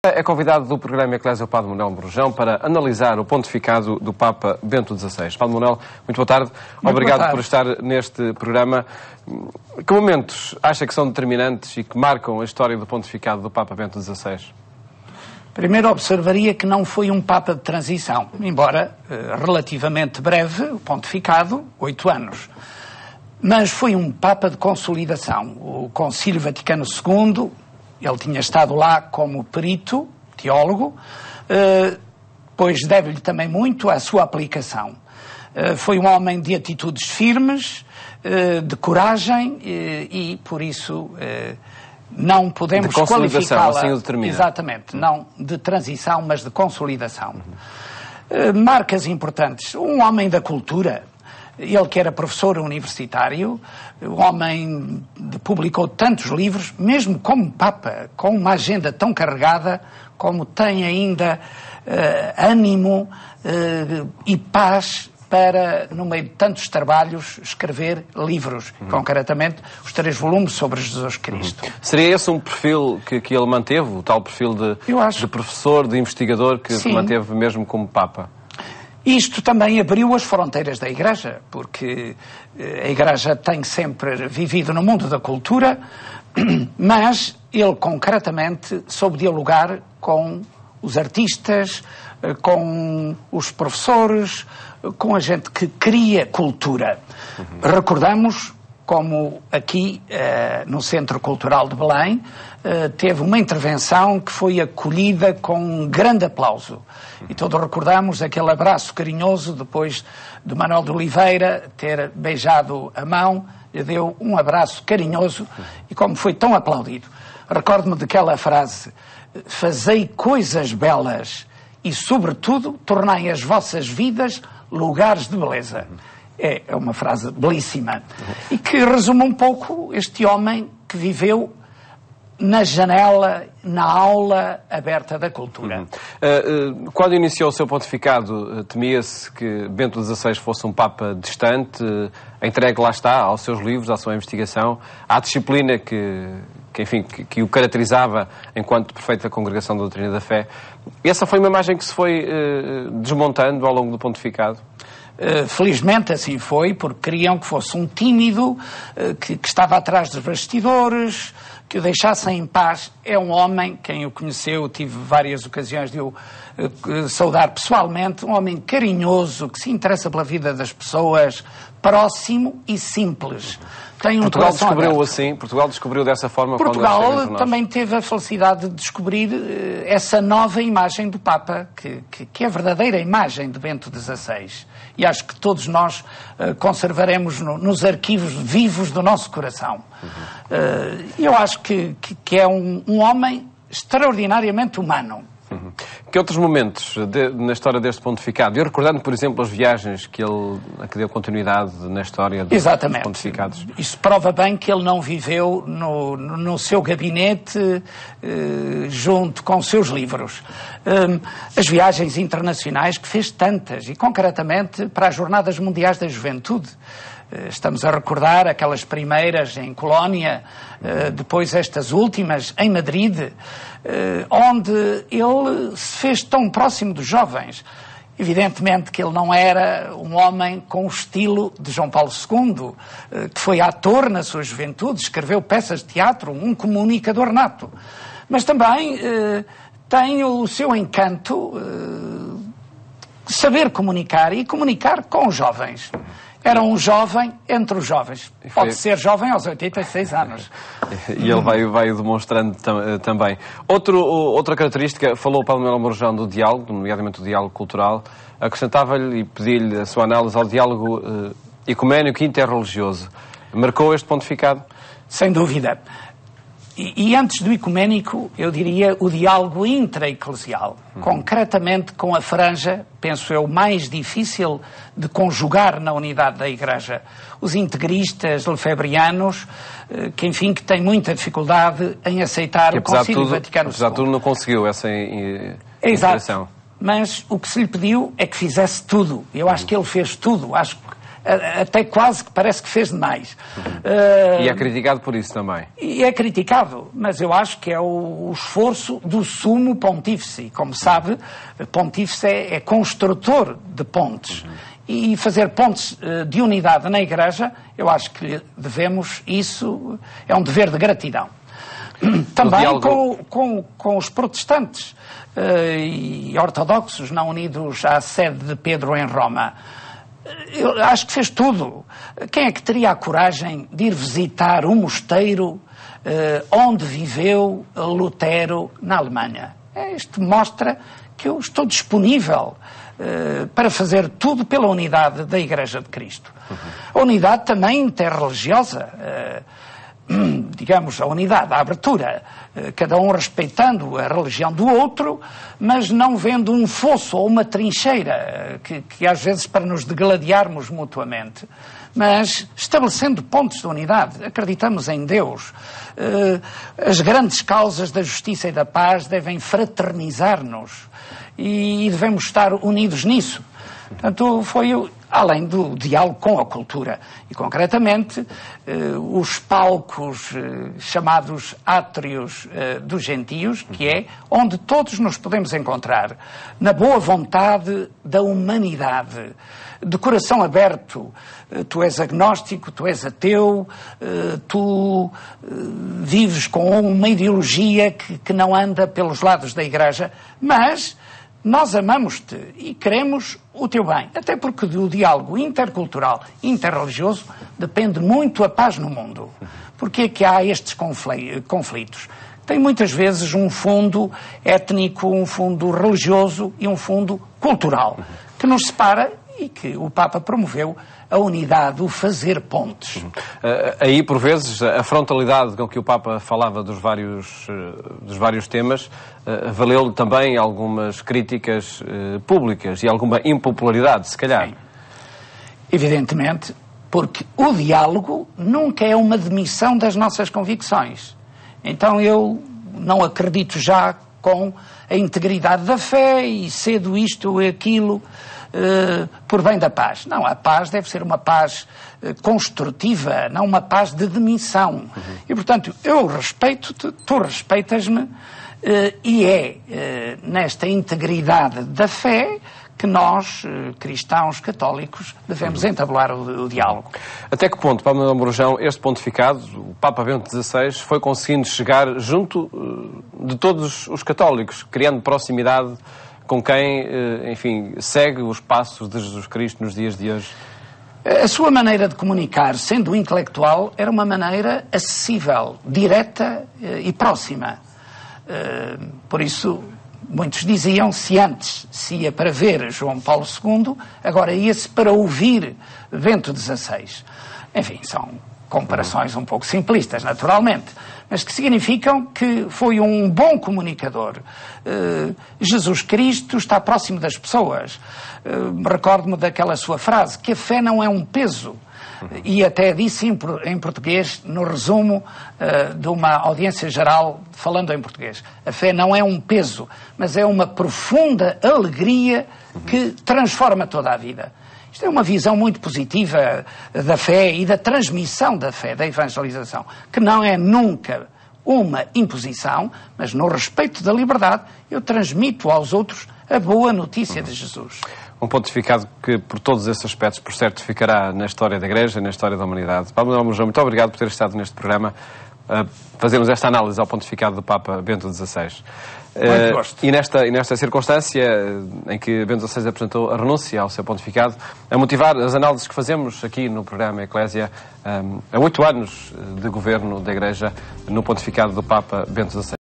É convidado do programa Eclésia Padre Manuel Morujão para analisar o pontificado do Papa Bento XVI. Padre Manuel, muito boa tarde. Obrigado por estar neste programa. Que momentos acha que são determinantes e que marcam a história do pontificado do Papa Bento XVI? Primeiro observaria que não foi um Papa de transição, embora relativamente breve, o pontificado, 8 anos. Mas foi um Papa de consolidação. O Concílio Vaticano II, ele tinha estado lá como perito, teólogo, pois deve-lhe também muito a sua aplicação. Foi um homem de atitudes firmes, de coragem e por isso não podemos qualificá-la. Assim o determina. Exatamente, não de transição, mas de consolidação. Marcas importantes. Um homem da cultura. Ele que era professor universitário, um homem que publicou tantos livros, mesmo como Papa, com uma agenda tão carregada, como tem ainda ânimo e paz para, no meio de tantos trabalhos, escrever livros, concretamente os 3 volumes sobre Jesus Cristo. Seria esse um perfil que ele manteve, o tal perfil de professor, de investigador, que manteve mesmo como Papa? Isto também abriu as fronteiras da Igreja, porque a Igreja tem sempre vivido no mundo da cultura, mas ele concretamente soube dialogar com os artistas, com os professores, com a gente que cria cultura. Recordamos como aqui no Centro Cultural de Belém teve uma intervenção que foi acolhida com um grande aplauso. E todos recordamos aquele abraço carinhoso depois de Manuel de Oliveira ter beijado a mão, lhe deu um abraço carinhoso e como foi tão aplaudido. Recordo-me daquela frase: fazei coisas belas e, sobretudo, tornai as vossas vidas lugares de beleza. É uma frase belíssima e que resume um pouco este homem que viveu na janela, na aula aberta da cultura. Quando iniciou o seu pontificado, temia-se que Bento XVI fosse um Papa distante, entregue, lá está, aos seus livros, à sua investigação, à disciplina que o caracterizava enquanto prefeito da Congregação da Doutrina da Fé. Essa foi uma imagem que se foi desmontando ao longo do pontificado? Felizmente assim foi, porque queriam que fosse um tímido, que estava atrás dos bastidores, que o deixassem em paz. É um homem, quem o conheceu, tive várias ocasiões de o saudar pessoalmente, um homem carinhoso, que se interessa pela vida das pessoas, próximo e simples. Tem um Portugal descobriu assim, Portugal descobriu dessa forma. Portugal também teve a felicidade de descobrir essa nova imagem do Papa, que é a verdadeira imagem de Bento XVI. E acho que todos nós conservaremos nos arquivos vivos do nosso coração. Eu acho que é um homem extraordinariamente humano. Que outros momentos na história deste pontificado? Eu recordando, por exemplo, as viagens a que deu continuidade na história dos pontificados. Isso prova bem que ele não viveu no seu gabinete junto com os seus livros. As viagens internacionais, que fez tantas, e concretamente para as Jornadas Mundiais da Juventude. Estamos a recordar aquelas primeiras em Colónia, depois estas últimas em Madrid, onde ele se fez tão próximo dos jovens. Evidentemente que ele não era um homem com o estilo de João Paulo II, que foi ator na sua juventude, escreveu peças de teatro, um comunicador nato. Mas também tem o seu encanto saber comunicar e comunicar com os jovens. Era um jovem entre os jovens. Pode ser jovem aos 86 anos. E ele veio demonstrando também. Outra característica, falou o Padre Manuel Morujão do diálogo, nomeadamente o diálogo cultural, acrescentava-lhe e pedia-lhe a sua análise ao diálogo ecuménico e interreligioso. Marcou este pontificado? Sem dúvida. E antes do ecuménico, eu diria o diálogo intra-eclesial, concretamente com a franja, penso eu, mais difícil de conjugar na unidade da Igreja. Os integristas lefebrianos, que têm muita dificuldade em aceitar o Concílio Vaticano II. Apesar de tudo, não conseguiu essa integração. Mas o que se lhe pediu é que fizesse tudo. Eu acho que ele fez tudo. Acho que até quase que parece que fez demais. E é criticado por isso também. E é criticado, mas eu acho que é o esforço do sumo pontífice. Como sabe, pontífice é construtor de pontes. E fazer pontes de unidade na Igreja, eu acho que devemos, isso é um dever de gratidão. Também com os protestantes e ortodoxos não unidos à sede de Pedro em Roma. Eu acho que fez tudo. Quem é que teria a coragem de ir visitar um mosteiro onde viveu Lutero na Alemanha? Isto mostra que eu estou disponível para fazer tudo pela unidade da Igreja de Cristo. A unidade também interreligiosa, digamos, a unidade, a abertura, cada um respeitando a religião do outro, mas não vendo um fosso ou uma trincheira, que às vezes para nos degladiarmos mutuamente, mas estabelecendo pontos de unidade. Acreditamos em Deus. As grandes causas da justiça e da paz devem fraternizar-nos e devemos estar unidos nisso. Portanto, foi além do diálogo com a cultura. E, concretamente, os palcos chamados átrios dos gentios, que é onde todos nos podemos encontrar, na boa vontade da humanidade, de coração aberto. Tu és agnóstico, tu és ateu, tu vives com uma ideologia que não anda pelos lados da Igreja, mas nós amamos-te e queremos o teu bem. Até porque do diálogo intercultural, interreligioso, depende muito a paz no mundo. Porque é que há estes conflitos? Tem muitas vezes um fundo étnico, um fundo religioso e um fundo cultural, que nos separa e que o Papa promoveu a unidade, o fazer pontes. Aí, por vezes, a frontalidade com que o Papa falava dos vários temas valeu-lhe também algumas críticas públicas e alguma impopularidade, se calhar. Sim. Evidentemente, porque o diálogo nunca é uma demissão das nossas convicções. Então eu não acredito já com a integridade da fé e cedo isto ou aquilo por bem da paz. Não, a paz deve ser uma paz construtiva, não uma paz de demissão. E, portanto, eu respeito-te, tu respeitas-me, e é nesta integridade da fé que nós, cristãos católicos, devemos entabular o diálogo. Até que ponto, Papa Ambrosão, este pontificado, o Papa Bento XVI, foi conseguindo chegar junto de todos os católicos, criando proximidade com quem, enfim, segue os passos de Jesus Cristo nos dias de hoje? A sua maneira de comunicar, sendo intelectual, era uma maneira acessível, direta e próxima. Por isso, muitos diziam, se antes se ia para ver João Paulo II, agora ia-se para ouvir Bento XVI. Enfim, são comparações um pouco simplistas, naturalmente, mas que significam que foi um bom comunicador. Jesus Cristo está próximo das pessoas. Recordo-me daquela sua frase, que a fé não é um peso. E até disse em português, no resumo de uma audiência geral, falando em português. A fé não é um peso, mas é uma profunda alegria que transforma toda a vida. Isto é uma visão muito positiva da fé e da transmissão da fé, da evangelização, que não é nunca uma imposição, mas no respeito da liberdade, eu transmito aos outros a boa notícia de Jesus. Um pontificado que, por todos esses aspectos, por certo, ficará na história da Igreja, na história da humanidade. Papa Ambrosão, muito obrigado por ter estado neste programa. Fazemos esta análise ao pontificado do Papa Bento XVI. Muito gosto. E nesta circunstância em que Bento XVI apresentou a renúncia ao seu pontificado, a motivar as análises que fazemos aqui no programa Eclésia, há 8 anos de governo da Igreja no pontificado do Papa Bento XVI.